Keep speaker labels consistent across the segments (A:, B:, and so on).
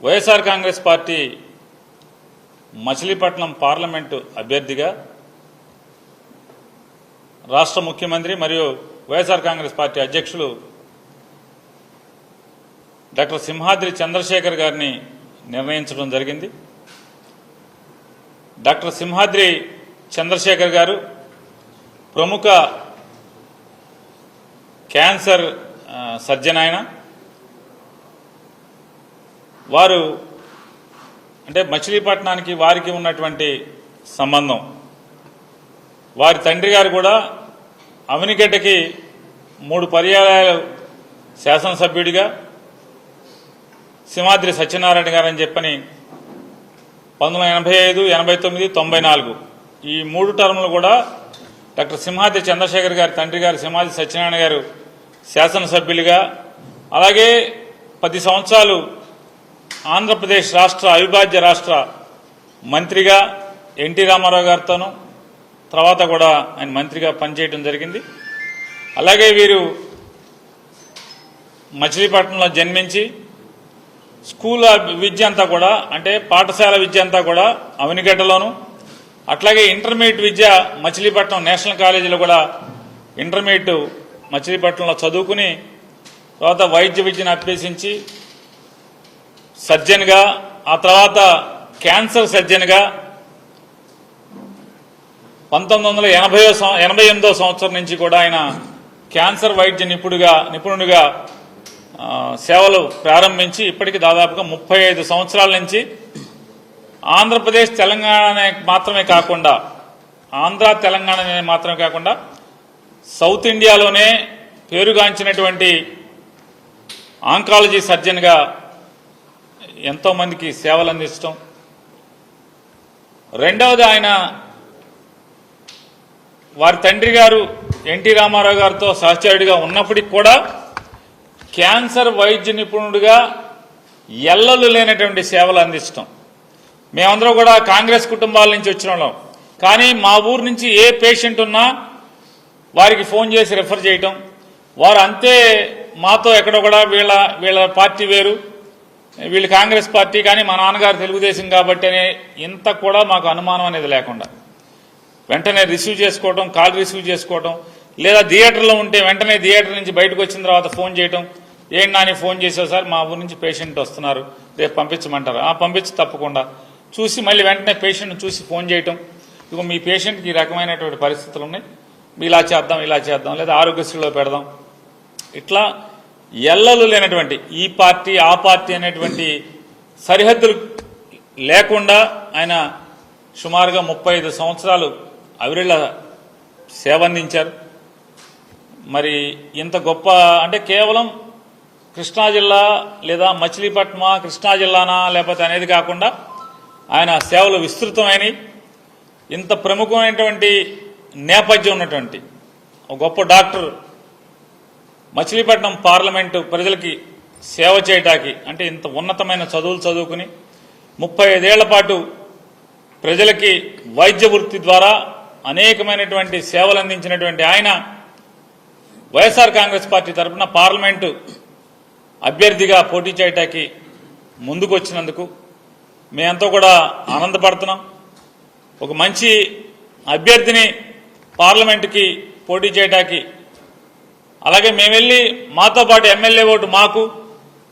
A: YSR Congress party Machilipatnam parliament అభ్యర్థిగా రాష్ట్ర ముఖ్యమంత్రి మరియు వైఎస్ఆర్ కాంగ్రెస్ పార్టీ అధ్యక్షులు డాక్టర్ సింహాద్రి చంద్రశేఖర్ గారిని నిర్ణయించడం జరిగింది. డాక్టర్ సింహాద్రి చంద్రశేఖర్ గారు ప్రముఖ క్యాన్సర్ సర్జన్. ఆయన వారు అంటే మచిలీపట్నానికి వారికి ఉన్నటువంటి సంబంధం. వారి తండ్రి గారు కూడా అవనిగడ్డకి 3 పర్యాయాలు శాసనసభ్యుడిగా సింహాద్రి సత్యనారాయణ గారు అని చెప్పని 1985, 89, 94 ఈ 3 టర్ములు కూడా డాక్టర్ సింహాద్రి చంద్రశేఖర్ గారి తండ్రి గారు సింహాద్రి సత్యనారాయణ గారు శాసనసభ్యులుగా, అలాగే 10 సంవత్సరాలు ఆంధ్రప్రదేశ్ రాష్ట్ర అవిభాజ్య రాష్ట్ర మంత్రిగా ఎన్టీ రామారావు గారితోనూ తర్వాత కూడా ఆయన మంత్రిగా పనిచేయడం జరిగింది. అలాగే వీరు మచిలీపట్నంలో జన్మించి స్కూల్ విద్య అంతా కూడా అంటే పాఠశాల విద్య అంతా కూడా అవనిగడ్డలోను, అట్లాగే ఇంటర్మీడియట్ విద్య మచిలీపట్నం నేషనల్ కాలేజీలో కూడా ఇంటర్మీడియట్ మచిలీపట్నంలో చదువుకుని తర్వాత వైద్య విద్యను అభ్యసించి సర్జన్గా, ఆ తర్వాత క్యాన్సర్ సర్జన్గా 1988వ సంవత్సరం నుంచి కూడా ఆయన క్యాన్సర్ వైద్య నిపుణుడిగా సేవలు ప్రారంభించి ఇప్పటికి దాదాపుగా 35 సంవత్సరాల నుంచి ఆంధ్రప్రదేశ్ తెలంగాణ మాత్రమే కాకుండా సౌత్ ఇండియాలోనే పేరుగాంచినటువంటి ఆంకాలజీ సర్జన్గా ఎంతోమందికి సేవలు అందించడం. రెండవది ఆయన వారి తండ్రి గారు ఎన్టీ రామారావు గారితో సహచరుడిగా ఉన్నప్పటికీ కూడా క్యాన్సర్ వైద్య నిపుణుడిగా ఎల్లలు లేనటువంటి సేవలు అందించడం. మేమందరం కూడా కాంగ్రెస్ కుటుంబాల నుంచి వచ్చిన వాళ్ళం, కానీ మా ఊరు నుంచి ఏ పేషెంట్ ఉన్నా వారికి ఫోన్ చేసి రెఫర్ చేయటం. వారు అంతే మాతో ఎక్కడో కూడా వీళ్ళ పార్టీ వేరు, వీళ్ళు కాంగ్రెస్ పార్టీ, కానీ మా నాన్నగారు తెలుగుదేశం కాబట్టి అనే ఇంత కూడా మాకు అనుమానం అనేది లేకుండా వెంటనే కాల్ రిసీవ్ చేసుకోవడం, లేదా థియేటర్లో ఉంటే వెంటనే థియేటర్ నుంచి బయటకు వచ్చిన తర్వాత ఫోన్ చేయటం. ఏంటి నాని ఫోన్ చేసావు సార్, మా ఊరు నుంచి పేషెంట్ వస్తున్నారు, రేపు పంపించమంటారు. పంపించి తప్పకుండా చూసి మళ్ళీ వెంటనే పేషెంట్ని చూసి ఫోన్ చేయటం. ఇక మీ పేషెంట్కి ఈ రకమైనటువంటి పరిస్థితులు ఉన్నాయి, ఇలా చేద్దాం లేదా ఆరోగ్యశ్రీలో పెడదాం. ఇట్లా ఎల్లలు లేనటువంటి ఈ పార్టీ ఆ పార్టీ అనేటువంటి సరిహద్దులు లేకుండా ఆయన సుమారుగా 35 సంవత్సరాలు అవిరళ సేవ అందించారు. మరి ఇంత గొప్ప అంటే కేవలం కృష్ణా జిల్లా లేదా మచిలీపట్నమా కృష్ణా జిల్లానా లేకపోతే అనేది కాకుండా ఆయన సేవలు విస్తృతమైనవి. ఇంత ప్రముఖమైనటువంటి నేపథ్యం ఉన్నటువంటి ఒక గొప్ప డాక్టర్ మచిలీపట్నం పార్లమెంటు ప్రజలకి సేవ చేయటానికి అంటే ఇంత ఉన్నతమైన చదువులు చదువుకుని 35 ఏళ్ల పాటు ప్రజలకి వైద్య వృత్తి ద్వారా అనేకమైనటువంటి సేవలు అందించినటువంటి ఆయన వైఎస్ఆర్ కాంగ్రెస్ పార్టీ తరఫున పార్లమెంటు అభ్యర్థిగా పోటీ చేయటానికి ముందుకు వచ్చినందుకు మేమంతా కూడా ఆనందపడుతున్నాం. ఒక మంచి అభ్యర్థిని పార్లమెంటుకి పోటీ చేయటానికి, అలాగే మేము వెళ్ళి మాతో పాటు ఎమ్మెల్యే ఓటు మాకు,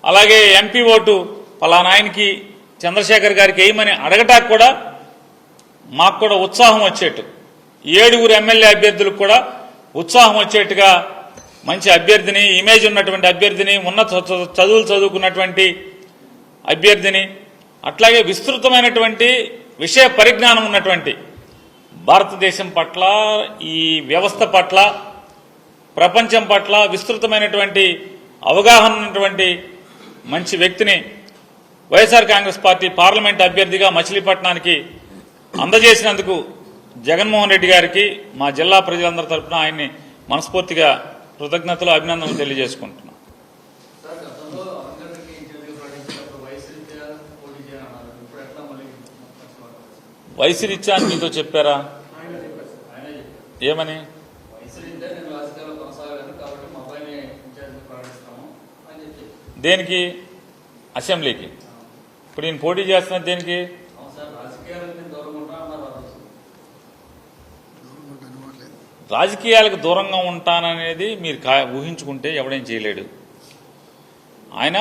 A: అలాగే ఎంపీ ఓటు పలానా ఆయనకి చంద్రశేఖర్ గారికి వేయమని అడగటానికి కూడా మాకు కూడా ఉత్సాహం వచ్చేట్టు, 7 ఎమ్మెల్యే అభ్యర్థులకు కూడా ఉత్సాహం వచ్చేట్టుగా మంచి అభ్యర్థిని, ఇమేజ్ ఉన్నటువంటి అభ్యర్థిని, ఉన్నత చదువులు చదువుకున్నటువంటి అభ్యర్థిని, అట్లాగే విస్తృతమైనటువంటి విషయ పరిజ్ఞానం ఉన్నటువంటి భారతదేశం పట్ల, ఈ వ్యవస్థ పట్ల, ప్రపంచం పట్ల విస్తృతమైనటువంటి అవగాహన ఉన్నటువంటి మంచి వ్యక్తిని వైఎస్ఆర్ కాంగ్రెస్ పార్టీ పార్లమెంట్ అభ్యర్థిగా మచిలీపట్నానికి అందజేసినందుకు జగన్మోహన్ రెడ్డి గారికి మా జిల్లా ప్రజలందరి తరఫున ఆయన్ని మనస్ఫూర్తిగా కృతజ్ఞతలు, అభినందనలు తెలియజేసుకుంటున్నాం. వయసు రీత్యా మీతో చెప్పారా? ఏమని? దేనికి? అసెంబ్లీకి ఇప్పుడు ఈయన పోటీ చేస్తున్నది దేనికి? రాజకీయాలకు దూరంగా ఉంటాననేది మీరు ఊహించుకుంటే ఎవడేం చేయలేడు. ఆయన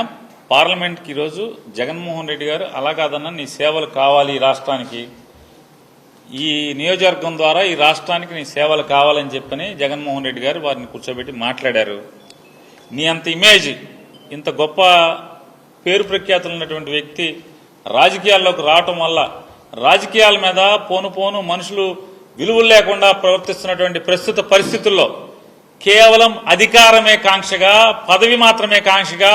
A: పార్లమెంట్కి ఈరోజు జగన్మోహన్ రెడ్డి గారు అలా కాదన్నా నీ సేవలు కావాలి ఈ రాష్ట్రానికి, ఈ నియోజకవర్గం ద్వారా ఈ రాష్ట్రానికి నీ సేవలు కావాలని చెప్పని జగన్మోహన్ రెడ్డి గారు వారిని కూర్చోబెట్టి మాట్లాడారు. నీ అంత ఇమేజ్, ఇంత గొప్ప పేరు ప్రఖ్యాతులు ఉన్నటువంటి వ్యక్తి రాజకీయాల్లోకి రావటం వల్ల రాజకీయాల మీద పోను మనుషులు విలువలు లేకుండా ప్రవర్తిస్తున్నటువంటి ప్రస్తుత పరిస్థితుల్లో కేవలం అధికారమే కాంక్షగా, పదవి మాత్రమే కాంక్షగా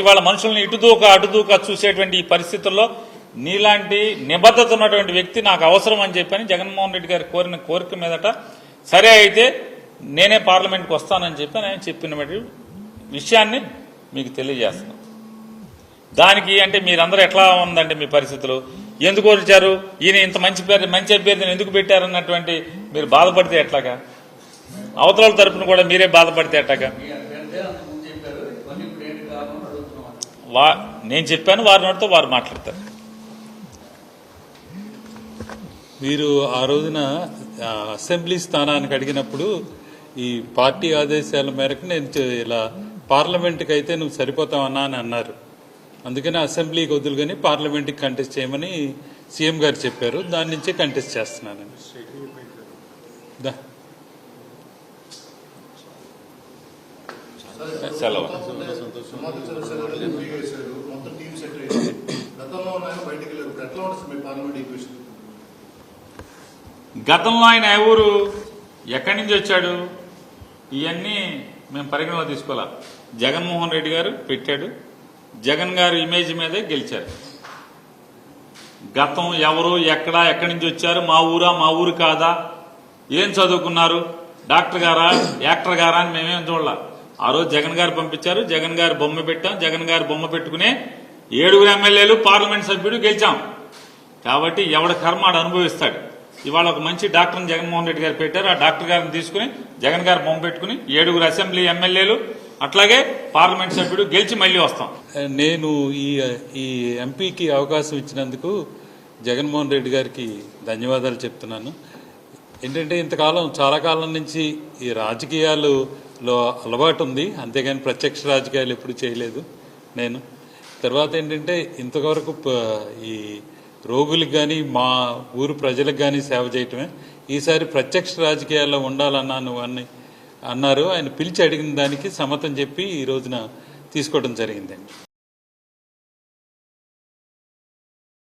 A: ఇవాళ మనుషుల్ని అటుదూక చూసేటువంటి ఈ పరిస్థితుల్లో నీలాంటి నిబద్ధత ఉన్నటువంటి వ్యక్తి నాకు అవసరం అని చెప్పని జగన్మోహన్ రెడ్డి గారు కోరిన కోరిక మీదట సరే అయితే నేనే పార్లమెంట్కి వస్తానని చెప్పి ఆయన చెప్పిన విషయాన్ని మీకు తెలియజేస్తున్నాను. దానికి అంటే మీరందరూ ఎట్లా ఉందంటే మీ పరిస్థితులు ఎందుకు వచ్చారు, ఈయన ఇంత మంచి అభ్యర్థిని ఎందుకు పెట్టారన్నటువంటి మీరు బాధపడితే ఎట్లాగా, అవతల తరపున కూడా మీరే బాధపడితే ఎట్లాగా? నేను చెప్పాను, వారి నోటితో వారు మాట్లాడతారు.
B: మీరు ఆ రోజున అసెంబ్లీ స్థానానికి అడిగినప్పుడు ఈ పార్టీ ఆదేశాల మేరకు నేను ఇలా పార్లమెంట్కి అయితే నువ్వు సరిపోతావన్నా అని అన్నారు. అందుకని అసెంబ్లీకి వదులుగాని పార్లమెంట్కి కంటెస్ట్ చేయమని సీఎం గారు చెప్పారు. దాని నుంచే కంటెస్ట్ చేస్తున్నాను.
A: సెలవు. గతంలో ఆయన ఎవరు ఎక్కడి నుంచి వచ్చాడు ఇవన్నీ మేము పరిగణలో తీసుకోవాలా. జగన్మోహన్ రెడ్డి గారు పెట్టాడు, జగన్ గారు ఇమేజ్ మీదే గెలిచారు. గతం ఎవరు ఎక్కడి నుంచి వచ్చారు, మా ఊరు కాదా, ఏం చదువుకున్నారు, డాక్టర్ గారా యాక్టర్ గారా అని మేమేం చూడాల. ఆ రోజు జగన్ గారు పంపించారు, జగన్ గారు బొమ్మ పెట్టాం, జగన్ గారు బొమ్మ పెట్టుకునే 7 ఎమ్మెల్యేలు పార్లమెంట్ సభ్యుడు గెలిచాం. కాబట్టి ఎవడ కర్మాడు అనుభవిస్తాడు. ఇవాళ ఒక మంచి డాక్టర్ని జగన్మోహన్ రెడ్డి గారు పెట్టారు, ఆ డాక్టర్ గారిని తీసుకుని జగన్ గారు బొమ్మ పెట్టుకుని 7 అసెంబ్లీ ఎమ్మెల్యేలు అట్లాగే పార్లమెంట్ సభ్యుడు గెలిచి మళ్లీ వస్తాం.
B: నేను ఈ ఎంపీకి అవకాశం ఇచ్చినందుకు జగన్మోహన్ రెడ్డి గారికి ధన్యవాదాలు చెప్తున్నాను. ఏంటంటే ఇంతకాలం చాలా కాలం నుంచి ఈ రాజకీయాలలో అలవాటు ఉంది, అంతేగాని ప్రత్యక్ష రాజకీయాలు ఎప్పుడు చేయలేదు నేను. తర్వాత ఏంటంటే ఇంతవరకు ఈ రోగులకు కానీ మా ఊరు ప్రజలకు కానీ సేవ చేయటమే. ఈసారి ప్రత్యక్ష రాజకీయాల్లో ఉండాలన్నాను అని అన్నారు. ఆయన పిలిచి అడిగిన దానికి సమ్మతం చెప్పి ఈ రోజున తీసుకోవడం జరిగిందండి.